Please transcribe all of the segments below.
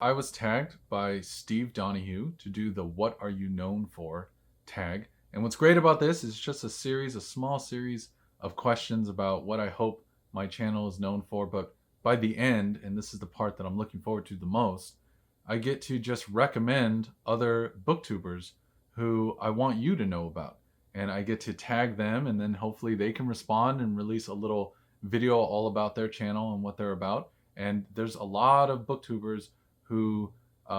I was tagged by Steve Donahue to do the What Are You Known For tag. And what's great about this is just a small series of questions about what I hope my channel is known for. But by the end, and this is the part that I'm looking forward to the most, I get to just recommend other booktubers who I want you to know about. And I get to tag them, and then hopefully they can respond and release a little video all about their channel and what they're about. And there's a lot of booktubers who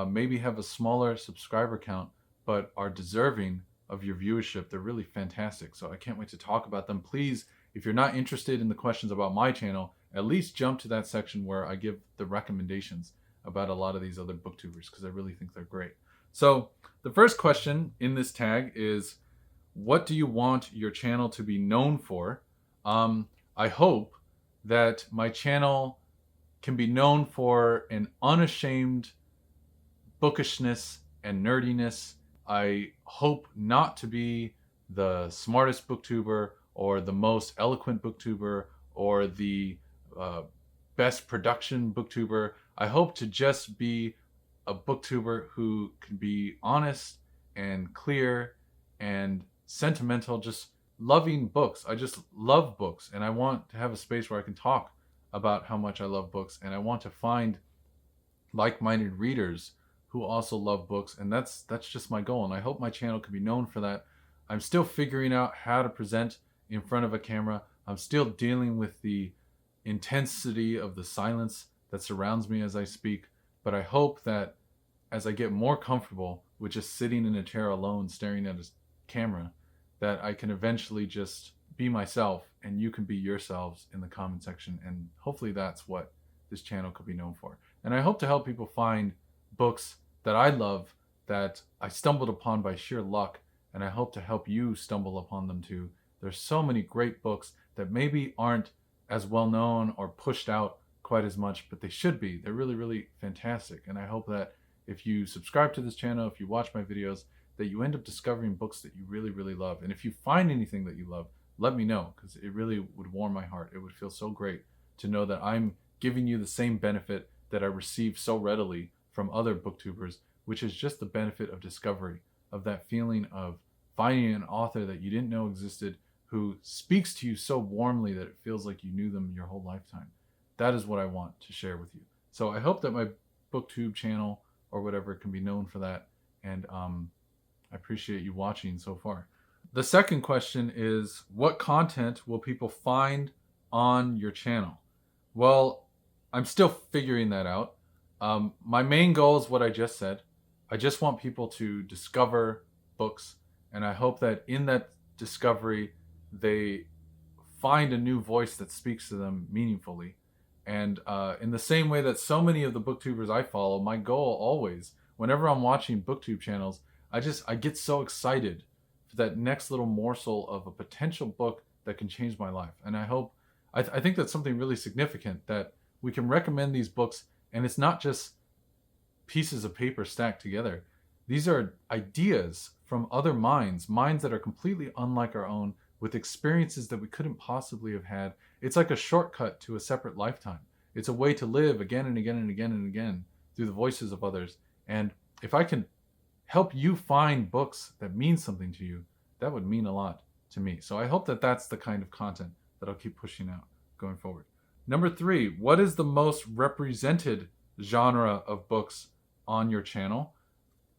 maybe have a smaller subscriber count, but are deserving of your viewership. They're really fantastic. So I can't wait to talk about them. Please, if you're not interested in the questions about my channel, at least jump to that section where I give the recommendations about a lot of these other booktubers, because I really think they're great. So the first question in this tag is, what do you want your channel to be known for? I hope that my channel can be known for an unashamed bookishness and nerdiness. I hope not to be the smartest booktuber or the most eloquent booktuber or the best production booktuber. I hope to just be a booktuber who can be honest and clear and sentimental, just loving books. I just love books, and I want to have a space where I can talk about how much I love books, and I want to find like-minded readers who also love books, and that's just my goal, and I hope my channel can be known for that. I'm still figuring out how to present in front of a camera. I'm still dealing with the intensity of the silence that surrounds me as I speak, but I hope that as I get more comfortable with just sitting in a chair alone staring at a camera, that I can eventually just be myself and you can be yourselves in the comment section, and hopefully that's what this channel could be known for. And I hope to help people find books that I love, that I stumbled upon by sheer luck, and I hope to help you stumble upon them too. There's so many great books that maybe aren't as well known or pushed out quite as much, but they should be. They're really, really fantastic, and I hope that if you subscribe to this channel, if you watch my videos, that you end up discovering books that you really, really love. And if you find anything that you love, let me know, because it really would warm my heart. It would feel so great to know that I'm giving you the same benefit that I receive so readily from other booktubers, which is just the benefit of discovery, of that feeling of finding an author that you didn't know existed, who speaks to you so warmly that it feels like you knew them your whole lifetime. That is what I want to share with you. So I hope that my booktube channel or whatever can be known for that. And I appreciate you watching so far. The second question is, what content will people find on your channel? Well, I'm still figuring that out. My main goal is what I just said. I just want people to discover books, and I hope that in that discovery, they find a new voice that speaks to them meaningfully. And in the same way that so many of the booktubers I follow, my goal always, whenever I'm watching booktube channels, I get so excited for that next little morsel of a potential book that can change my life. And I think that's something really significant, that we can recommend these books, and it's not just pieces of paper stacked together. These are ideas from other minds that are completely unlike our own, with experiences that we couldn't possibly have had. It's like a shortcut to a separate lifetime. It's a way to live again and again and again and again through the voices of others. And if I can help you find books that mean something to you, that would mean a lot to me. So I hope that that's the kind of content that I'll keep pushing out going forward. Number 3, what is the most represented genre of books on your channel?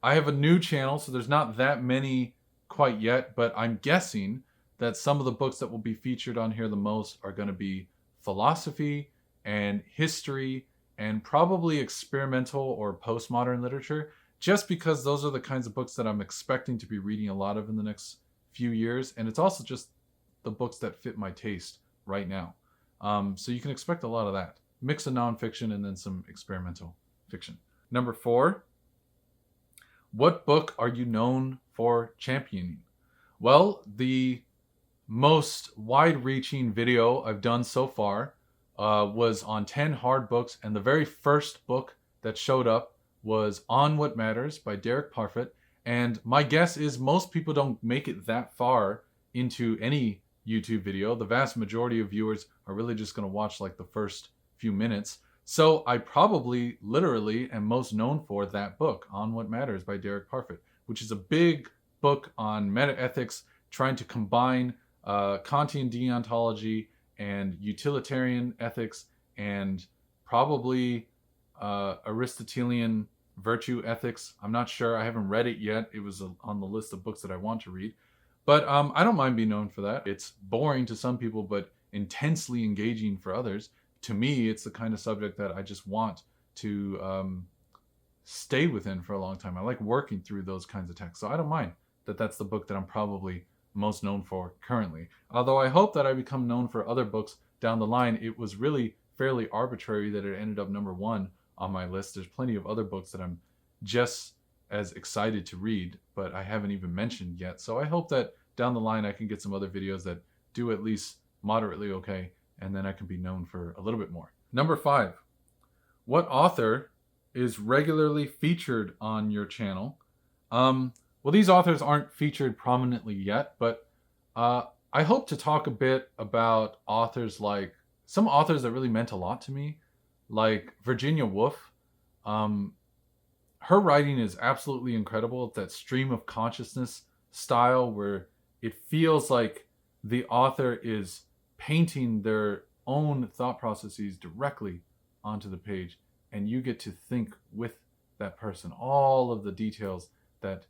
I have a new channel, so there's not that many quite yet, but I'm guessing that some of the books that will be featured on here the most are going to be philosophy and history and probably experimental or postmodern literature, just because those are the kinds of books that I'm expecting to be reading a lot of in the next few years. And it's also just the books that fit my taste right now. So you can expect a lot of that. Mix of nonfiction and then some experimental fiction. Number 4, what book are you known for championing? Well, the most wide-reaching video I've done so far was on 10 hard books, and the very first book that showed up was On What Matters by Derek Parfit. And my guess is most people don't make it that far into any YouTube video. The vast majority of viewers are really just going to watch like the first few minutes. So I probably literally am most known for that book, On What Matters by Derek Parfit, which is a big book on metaethics, trying to combine Kantian deontology and utilitarian ethics and probably Aristotelian virtue ethics. I'm not sure. I haven't read it yet. It was on the list of books that I want to read. But I don't mind being known for that. It's boring to some people, but intensely engaging for others. To me, it's the kind of subject that I just want to stay within for a long time. I like working through those kinds of texts. So I don't mind that that's the book that I'm probably most known for currently. Although I hope that I become known for other books down the line. It was really fairly arbitrary that it ended up number 1 on my list. There's plenty of other books that I'm just as excited to read, but I haven't even mentioned yet. So I hope that down the line I can get some other videos that do at least moderately okay, and then I can be known for a little bit more. Number 5, what author is regularly featured on your channel? Well, these authors aren't featured prominently yet, but I hope to talk a bit about authors like some authors that really meant a lot to me, like Virginia Woolf. Her writing is absolutely incredible. It's that stream of consciousness style where it feels like the author is painting their own thought processes directly onto the page, and you get to think with that person. All of the details that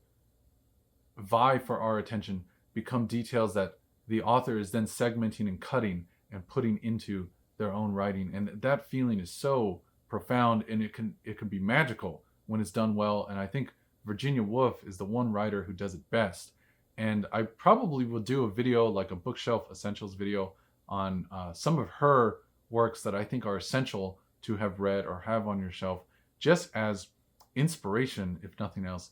vie for our attention become details that the author is then segmenting and cutting and putting into their own writing. And that feeling is so profound, and it can be magical when it's done well. And I think Virginia Woolf is the one writer who does it best. And I probably will do a video, like a bookshelf essentials video, on some of her works that I think are essential to have read or have on your shelf, just as inspiration, if nothing else.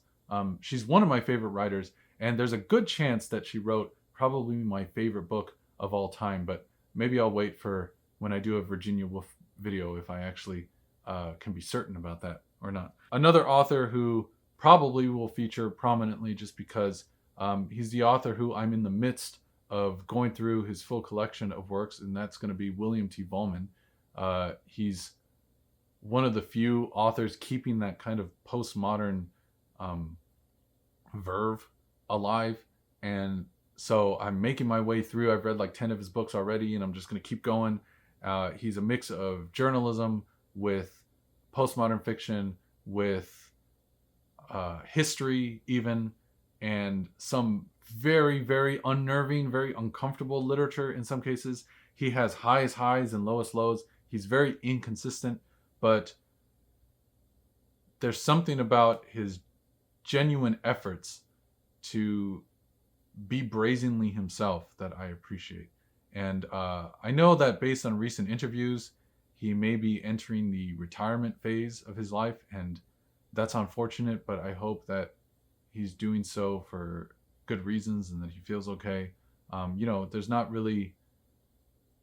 She's one of my favorite writers, and there's a good chance that she wrote probably my favorite book of all time, but maybe I'll wait for when I do a Virginia Woolf video if I actually can be certain about that or not. Another author who probably will feature prominently just because he's the author who I'm in the midst of going through his full collection of works, and that's going to be William T. Vollmann. He's one of the few authors keeping that kind of postmodern verve alive, and so I'm making my way through. I've read like 10 of his books already, and I'm just going to keep going. He's a mix of journalism with postmodern fiction, with history even, and some very, very unnerving, very uncomfortable literature in some cases. He has highest highs and lowest lows. He's very inconsistent, but there's something about his genuine efforts to be brazenly himself that I appreciate. And I know that based on recent interviews, he may be entering the retirement phase of his life, and that's unfortunate, but I hope that he's doing so for good reasons and that he feels okay. There's not really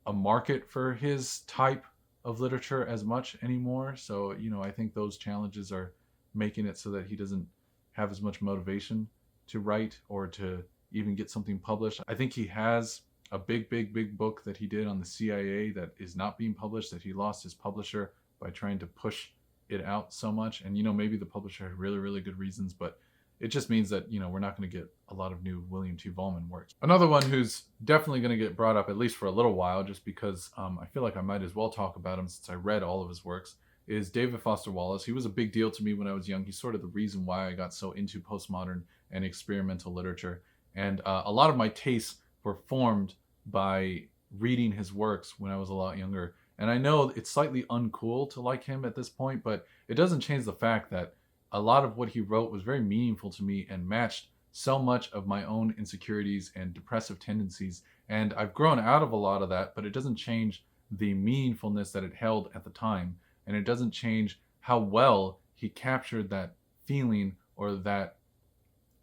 a market for his type of literature as much anymore. So, I think those challenges are making it so that he doesn't have as much motivation to write or to even get something published. I think he has a big book that he did on the CIA that is not being published, that he lost his publisher by trying to push it out so much. And, maybe the publisher had really, really good reasons, but it just means that, we're not going to get a lot of new William T. Vollmann works. Another one who's definitely going to get brought up, at least for a little while, just because I feel like I might as well talk about him since I read all of his works, is David Foster Wallace. He was a big deal to me when I was young. He's sort of the reason why I got so into postmodern and experimental literature. And a lot of my tastes were formed by reading his works when I was a lot younger. And I know it's slightly uncool to like him at this point, but it doesn't change the fact that a lot of what he wrote was very meaningful to me and matched so much of my own insecurities and depressive tendencies. And I've grown out of a lot of that, but it doesn't change the meaningfulness that it held at the time. And it doesn't change how well he captured that feeling or that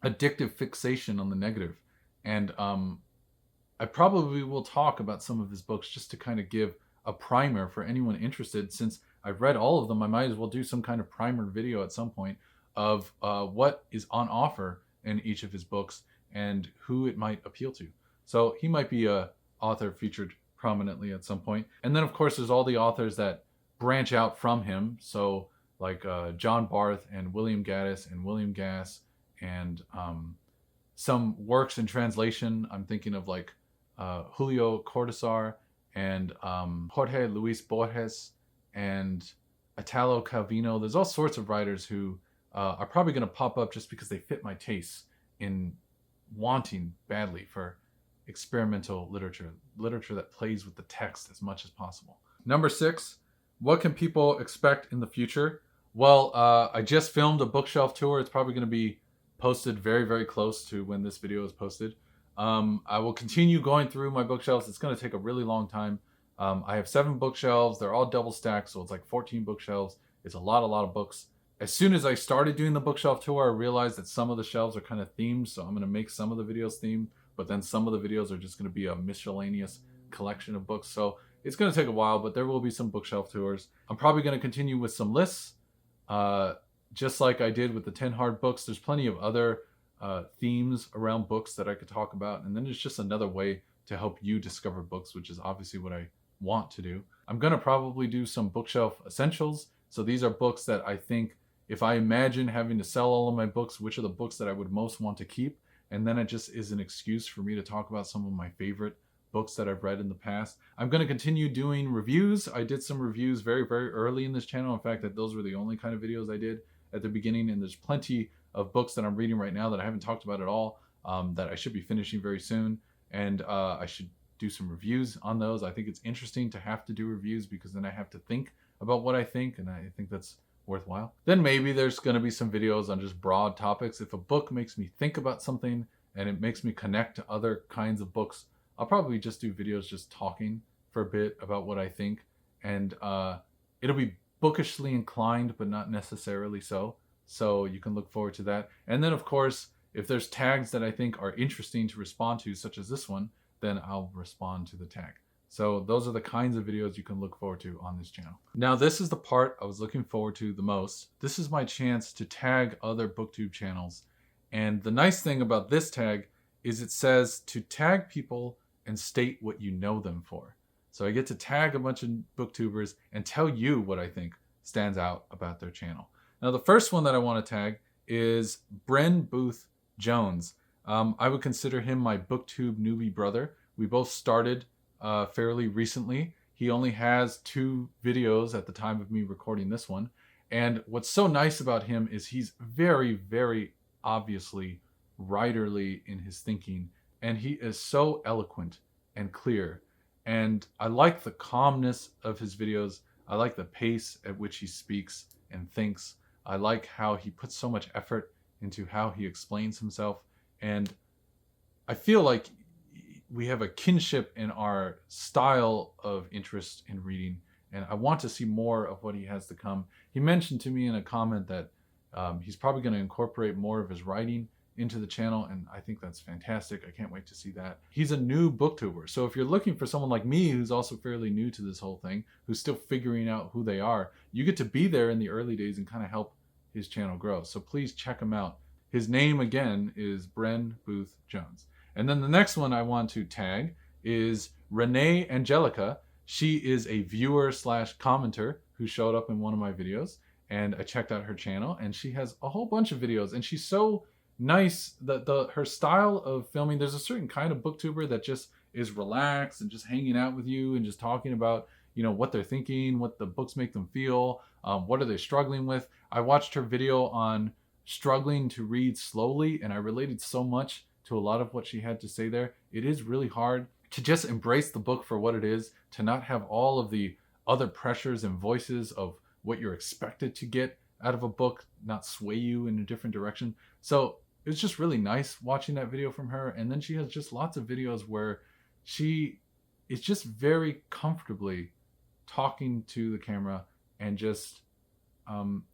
addictive fixation on the negative. And I probably will talk about some of his books just to kind of give a primer for anyone interested. Since I've read all of them, I might as well do some kind of primer video at some point of what is on offer in each of his books and who it might appeal to. So he might be a author featured prominently at some point. And then, of course, there's all the authors that branch out from him. So like John Barth and William Gaddis and William Gass, and some works in translation. I'm thinking of like Julio Cortázar and Jorge Luis Borges and Italo Calvino. There's all sorts of writers who are probably going to pop up just because they fit my tastes in wanting badly for experimental literature that plays with the text as much as possible. Number 6, what can people expect in the future? Well, I just filmed a bookshelf tour. It's probably going to be posted very, very close to when this video is posted. I will continue going through my bookshelves. It's going to take a really long time. I have 7 bookshelves. They're all double stacked, so it's like 14 bookshelves. It's a lot of books. As soon as I started doing the bookshelf tour, I realized that some of the shelves are kind of themed, so I'm going to make some of the videos themed, but then some of the videos are just going to be a miscellaneous collection of books. So it's going to take a while, but there will be some bookshelf tours. I'm probably going to continue with some lists, just like I did with the TannerHowardd books. There's plenty of other themes around books that I could talk about, and then it's just another way to help you discover books, which is obviously what I want to do. I'm going to probably do some bookshelf essentials. So these are books that I think, if I imagine having to sell all of my books, which are the books that I would most want to keep? And then it just is an excuse for me to talk about some of my favorite books that I've read in the past. I'm going to continue doing reviews. I did some reviews very, very early in this channel. In fact, those were the only kind of videos I did at the beginning. And there's plenty of books that I'm reading right now that I haven't talked about at all, that I should be finishing very soon. And I should do some reviews on those. I think it's interesting to have to do reviews because then I have to think about what I think, and I think that's worthwhile. Then maybe there's going to be some videos on just broad topics. If a book makes me think about something and it makes me connect to other kinds of books, I'll probably just do videos just talking for a bit about what I think. And it'll be bookishly inclined, but not necessarily so. So you can look forward to that. And then, of course, if there's tags that I think are interesting to respond to, such as this one, then I'll respond to the tag. So those are the kinds of videos you can look forward to on this channel. Now, this is the part I was looking forward to the most. This is my chance to tag other BookTube channels. And the nice thing about this tag is it says to tag people and state what you know them for. So I get to tag a bunch of booktubers and tell you what I think stands out about their channel. Now, the first one that I want to tag is BrenBoothJones. I would consider him my BookTube newbie brother. We both started fairly recently. He only has 2 videos at the time of me recording this one. And what's so nice about him is he's very, very obviously writerly in his thinking. And he is so eloquent and clear. And I like the calmness of his videos. I like the pace at which he speaks and thinks. I like how he puts so much effort into how he explains himself. And I feel like we have a kinship in our style of interest in reading, and I want to see more of what he has to come. He mentioned to me in a comment that he's probably going to incorporate more of his writing into the channel, and I think that's fantastic. I can't wait to see that. He's a new booktuber, so if you're looking for someone like me who's also fairly new to this whole thing, who's still figuring out who they are, you get to be there in the early days and kind of help his channel grow. So please check him out. His name again is BrenBoothJones. And then the next one I want to tag is Renee Angelica. She is a viewer / commenter who showed up in one of my videos, and I checked out her channel, and she has a whole bunch of videos, and she's so nice. Her style of filming, there's a certain kind of booktuber that just is relaxed and just hanging out with you and just talking about, you know, what they're thinking, what the books make them feel, what are they struggling with. I watched her video on struggling to read slowly, and I related so much to a lot of what she had to say there. It is really hard to just embrace the book for what it is, to not have all of the other pressures and voices of what you're expected to get out of a book not sway you in a different direction. So it was just really nice watching that video from her. And then she has just lots of videos where she is just very comfortably talking to the camera, and just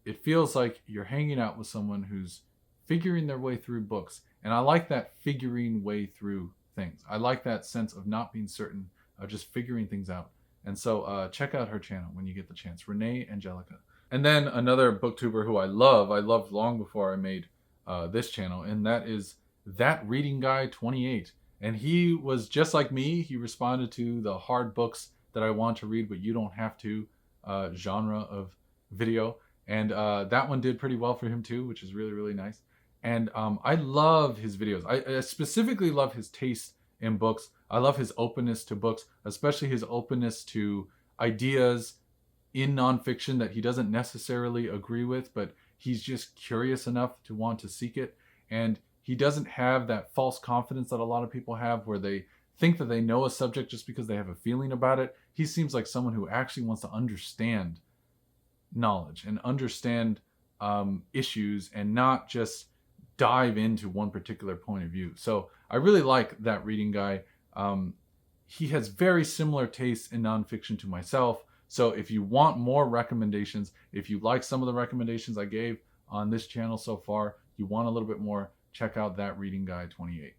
it feels like you're hanging out with someone who's figuring their way through books. And I like that figuring way through things. I like that sense of not being certain, of just figuring things out. And so check out her channel when you get the chance, Renee Angelica. And then another booktuber who I loved long before I made this channel, and that is That Reading Guy 28. And he was just like me. He responded to the hard books that I want to read, but you don't have to genre of video. And that one did pretty well for him too, which is really, really nice. And I love his videos. I specifically love his taste in books. I love his openness to books, especially his openness to ideas in nonfiction that he doesn't necessarily agree with, but he's just curious enough to want to seek it. And he doesn't have that false confidence that a lot of people have where they think that they know a subject just because they have a feeling about it. He seems like someone who actually wants to understand knowledge and understand issues and not just dive into one particular point of view. So I really like that reading guy. He has very similar tastes in nonfiction to myself. So if you want more recommendations, if you like some of the recommendations I gave on this channel so far, you want a little bit more, check out That Reading Guy 28.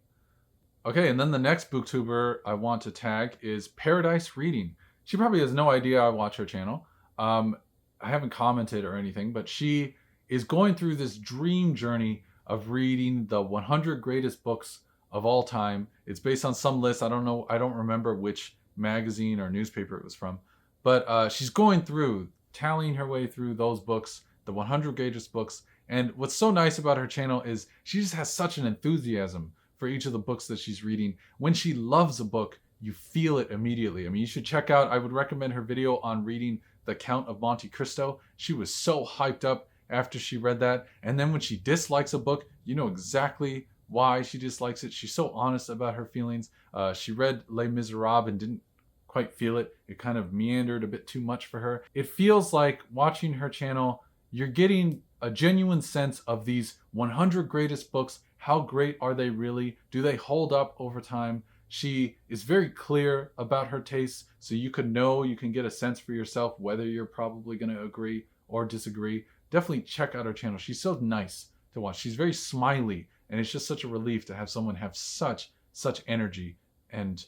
Okay, and then the next booktuber I want to tag is ParadiseReading. She probably has no idea I watch her channel. I haven't commented or anything, but she is going through this dream journey of reading the 100 greatest books of all time. It's based on some list. I don't remember which magazine or newspaper it was from. But she's going through, tallying her way through those books, the 100 greatest books. And what's so nice about her channel is she just has such an enthusiasm for each of the books that she's reading. When she loves a book, you feel it immediately. I mean, you should check out, I would recommend her video on reading The Count of Monte Cristo. She was so hyped up after she read that. And then when she dislikes a book, you know exactly why she dislikes it. She's so honest about her feelings. She read Les Miserables and didn't quite feel it. It kind of meandered a bit too much for her. It feels like watching her channel, you're getting a genuine sense of these 100 greatest books. How great are they really? Do they hold up over time? She is very clear about her tastes, so you can get a sense for yourself whether you're probably going to agree or disagree. Definitely check out her channel. She's so nice to watch. She's very smiley, and it's just such a relief to have someone have such energy and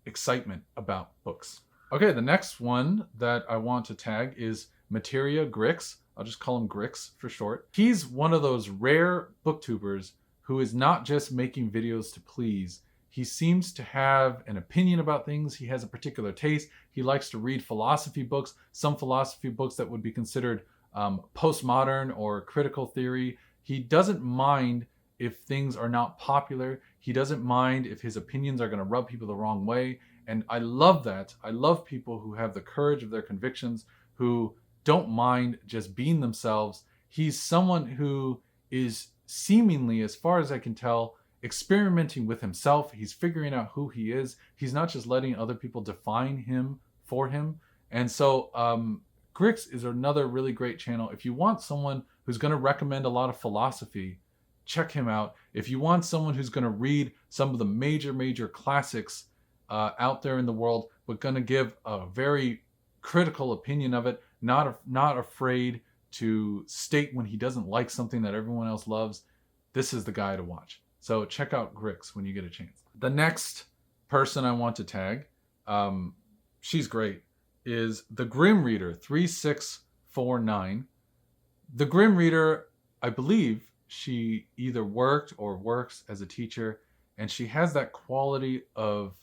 excitement about books. Okay, the next one that I want to tag is MateriaGrix. I'll just call him Grix for short. He's one of those rare booktubers who is not just making videos to please. He seems to have an opinion about things. He has a particular taste. He likes to read philosophy books, some philosophy books that would be considered postmodern or critical theory. He doesn't mind if things are not popular. He doesn't mind if his opinions are going to rub people the wrong way. And I love that. I love people who have the courage of their convictions, who don't mind just being themselves. He's someone who is seemingly, as far as I can tell, experimenting with himself. He's figuring out who he is. He's not just letting other people define him for him. And so Grix is another really great channel. If you want someone who's going to recommend a lot of philosophy, check him out. If you want someone who's going to read some of the major classics out there in the world, but going to give a very critical opinion of it, not afraid to state when he doesn't like something that everyone else loves, this is the guy to watch. So check out Grix when you get a chance. The next person I want to tag, she's great, is the Grim Reader 3649. The Grim Reader, I believe she either worked or works as a teacher, and she has that quality of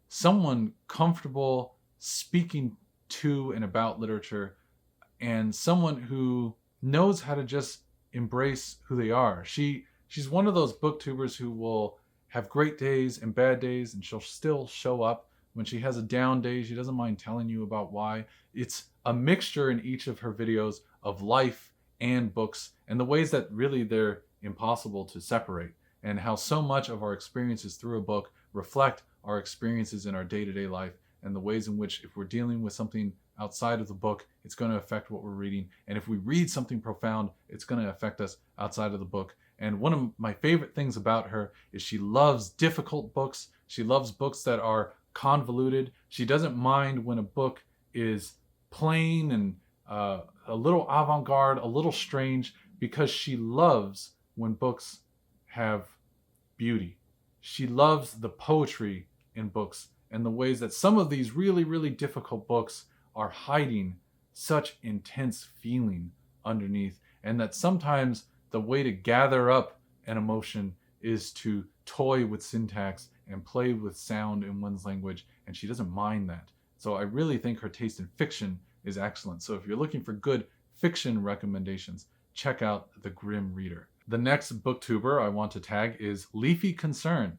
someone comfortable speaking to and about literature, and someone who knows how to just embrace who they are. She's one of those booktubers who will have great days and bad days, and she'll still show up. When she has a down day, she doesn't mind telling you about why. It's a mixture in each of her videos of life and books, and the ways that really they're impossible to separate, and how so much of our experiences through a book reflect our experiences in our day-to-day life, and the ways in which, if we're dealing with something outside of the book, it's going to affect what we're reading. And if we read something profound, it's going to affect us outside of the book. And one of my favorite things about her is she loves difficult books. She loves books that are convoluted. She doesn't mind when a book is plain and a little avant-garde, a little strange, because she loves when books have beauty. She loves the poetry in books and the ways that some of these really difficult books are hiding such intense feeling underneath, and that sometimes the way to gather up an emotion is to toy with syntax and play with sound in one's language, and she doesn't mind that. So I really think her taste in fiction is excellent. So if you're looking for good fiction recommendations, check out The Grim Reader. The next booktuber I want to tag is LeafyConcern.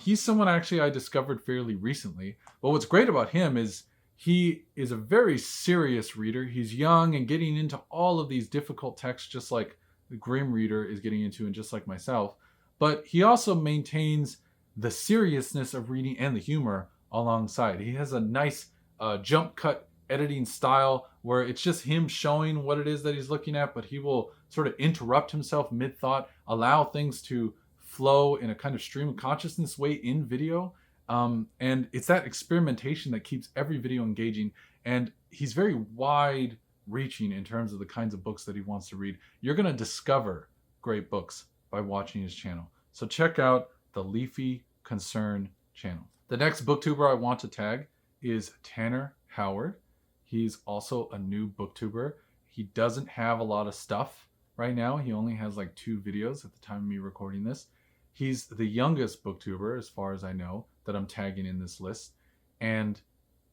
He's someone actually I discovered fairly recently. But what's great about him is he is a very serious reader. He's young and getting into all of these difficult texts, just like the Grim Reader is getting into, and just like myself. But he also maintains the seriousness of reading and the humor alongside. He has a nice jump cut editing style where it's just him showing what it is that he's looking at, but he will sort of interrupt himself mid-thought, allow things to flow in a kind of stream of consciousness way in video. And it's that experimentation that keeps every video engaging. And he's very wide reaching in terms of the kinds of books that he wants to read. You're going to discover great books by watching his channel. So check out the LeafyConcern channel. The next booktuber I want to tag is TannerHowardd. He's also a new booktuber. He doesn't have a lot of stuff right now. He only has like 2 videos at the time of me recording this. He's the youngest booktuber, as far as I know, that I'm tagging in this list. And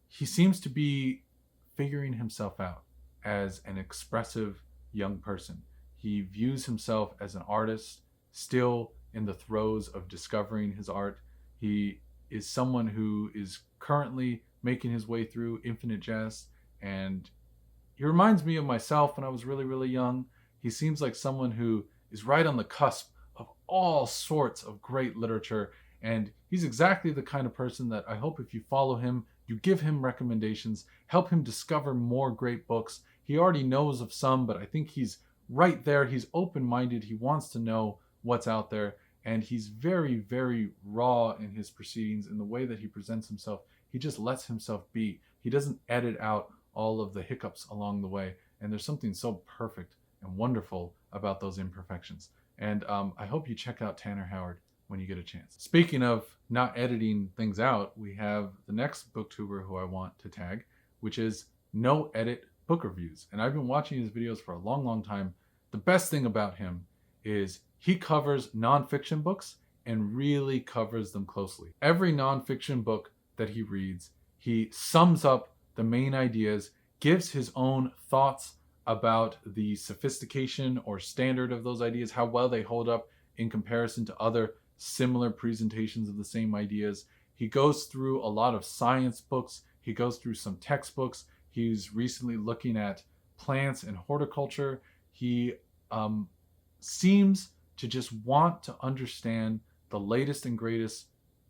he seems to be figuring himself out as an expressive young person. He views himself as an artist, still in the throes of discovering his art. He is someone who is currently making his way through Infinite Jest, and he reminds me of myself when I was really, really young. He seems like someone who is right on the cusp of all sorts of great literature, and he's exactly the kind of person that I hope if you follow him, you give him recommendations, help him discover more great books. He already knows of some, but I think he's right there. He's open-minded. He wants to know what's out there, and he's very, very raw in his proceedings, in the way that he presents himself. He just lets himself be. He doesn't edit out all of the hiccups along the way, and there's something so perfect and wonderful about those imperfections. And I hope you check out TannerHowardd when you get a chance. Speaking of not editing things out, we have the next booktuber who I want to tag, which is NoEditBookReviews. And I've been watching his videos for a long, long time. The best thing about him is he covers nonfiction books and really covers them closely. Every nonfiction book that he reads, he sums up the main ideas, gives his own thoughts about the sophistication or standard of those ideas, how well they hold up in comparison to other similar presentations of the same ideas. He goes through a lot of science books. He goes through some textbooks. He's recently looking at plants and horticulture. He seems to just want to understand the latest and greatest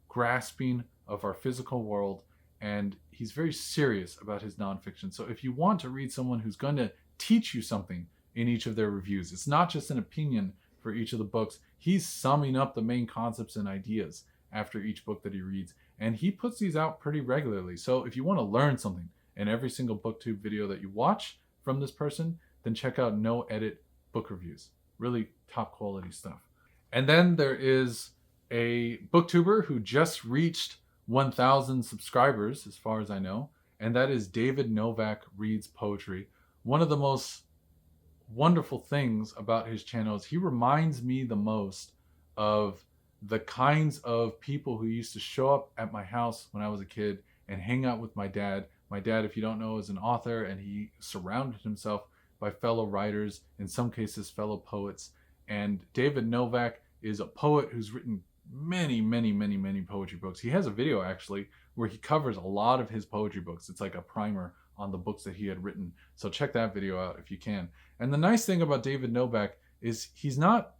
grasping of our physical world, and he's very serious about his nonfiction. So if you want to read someone who's going to teach you something in each of their reviews, it's not just an opinion for each of the books. He's summing up the main concepts and ideas after each book that he reads, and he puts these out pretty regularly. So if you want to learn something in every single BookTube video that you watch from this person, then check out NoEditBookReviews. Really top quality stuff. And then there is a booktuber who just reached 1,000 subscribers, as far as I know, and that is DavidNovakReadsPoetry. One of the most wonderful things about his channel is he reminds me the most of the kinds of people who used to show up at my house when I was a kid and hang out with my dad. My dad, if you don't know, is an author, and he surrounded himself by fellow writers, in some cases fellow poets. And David Novak is a poet who's written many, many, many, many poetry books. He has a video actually where he covers a lot of his poetry books. It's like a primer on the books that he had written. So check that video out if you can. And the nice thing about David Novak is he's not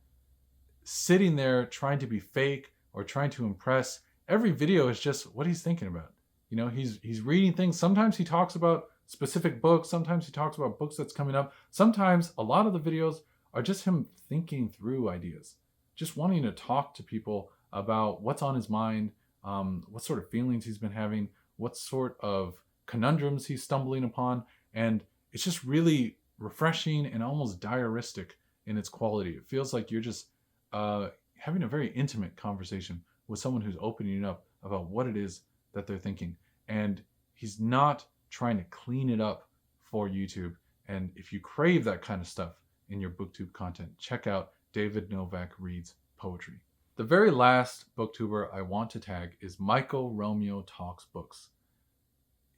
sitting there trying to be fake or trying to impress. Every video is just what he's thinking about. You know, he's reading things. Sometimes he talks about specific books. Sometimes he talks about books that's coming up. Sometimes a lot of the videos are just him thinking through ideas, just wanting to talk to people about what's on his mind, what sort of feelings he's been having, what sort of conundrums he's stumbling upon. And it's just really refreshing and almost diaristic in its quality. It feels like you're just having a very intimate conversation with someone who's opening up about what it is that they're thinking. And he's not trying to clean it up for YouTube. And if you crave that kind of stuff in your BookTube content, check out David Novak Reads Poetry. The very last booktuber I want to tag is MichaelRomeoTalksBooks.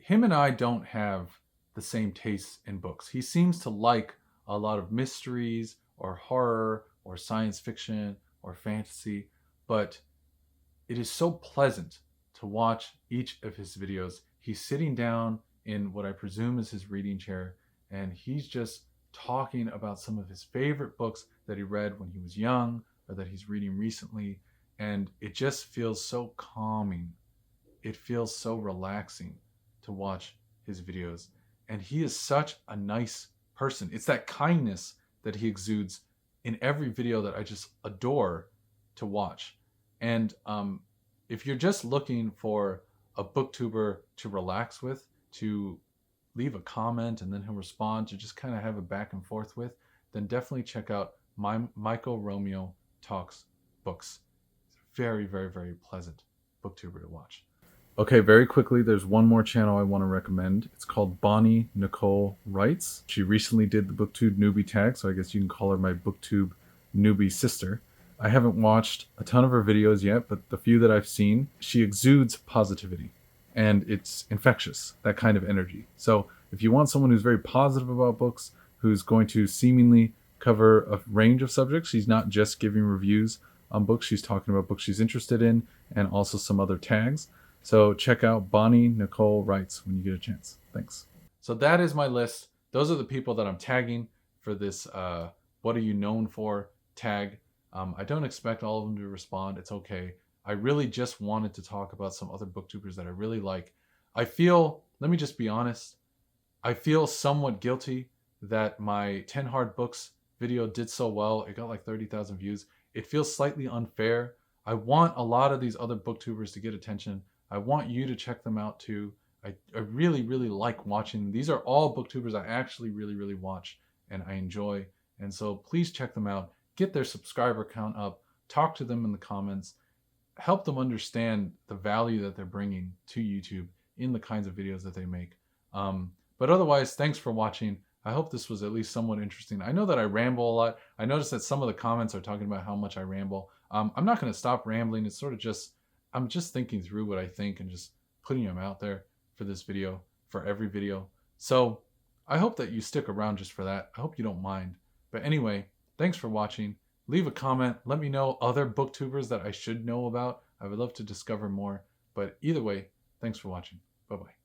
him and I don't have the same tastes in books. He seems to like a lot of mysteries or horror or science fiction or fantasy, but it is so pleasant to watch each of his videos. He's sitting down in what I presume is his reading chair, and he's just talking about some of his favorite books that he read when he was young or that he's reading recently, and it just feels so calming. It feels so relaxing to watch his videos. And he is such a nice person. It's that kindness that he exudes in every video that I just adore to watch. And if you're just looking for a booktuber to relax with, to leave a comment and then he'll respond, to just kind of have a back and forth with, then definitely check out MichaelRomeoTalksBooks. It's a very, very, very pleasant booktuber to watch. Okay, very quickly, there's one more channel I want to recommend. It's called BonnieNicoleWrites. She recently did the BookTube newbie tag, so I guess you can call her my BookTube newbie sister. I haven't watched a ton of her videos yet, but the few that I've seen, she exudes positivity. And it's infectious, that kind of energy. So if you want someone who's very positive about books, who's going to seemingly cover a range of subjects, she's not just giving reviews on books, she's talking about books she's interested in and also some other tags. So check out BonnieNicoleWrites when you get a chance. Thanks. So that is my list. Those are the people that I'm tagging for this What Are You Known For tag. I don't expect all of them to respond. It's okay. I really just wanted to talk about some other booktubers that I really like. I feel, let me just be honest, I feel somewhat guilty that my TannerHowardd books video did so well. It got like 30,000 views. It feels slightly unfair. I want a lot of these other booktubers to get attention. I want you to check them out too. I really, really like watching them. These are all booktubers I actually really, really watch and I enjoy. And so please check them out. Get their subscriber count up. Talk to them in the comments. Help them understand the value that they're bringing to YouTube in the kinds of videos that they make. But otherwise, thanks for watching. I hope this was at least somewhat interesting. I know that I ramble a lot. I noticed that some of the comments are talking about how much I ramble. I'm not going to stop rambling. It's sort of just, I'm just thinking through what I think and just putting them out there for this video, for every video. So I hope that you stick around just for that. I hope you don't mind. But anyway, thanks for watching. Leave a comment. Let me know other booktubers that I should know about. I would love to discover more. But either way, thanks for watching. Bye-bye.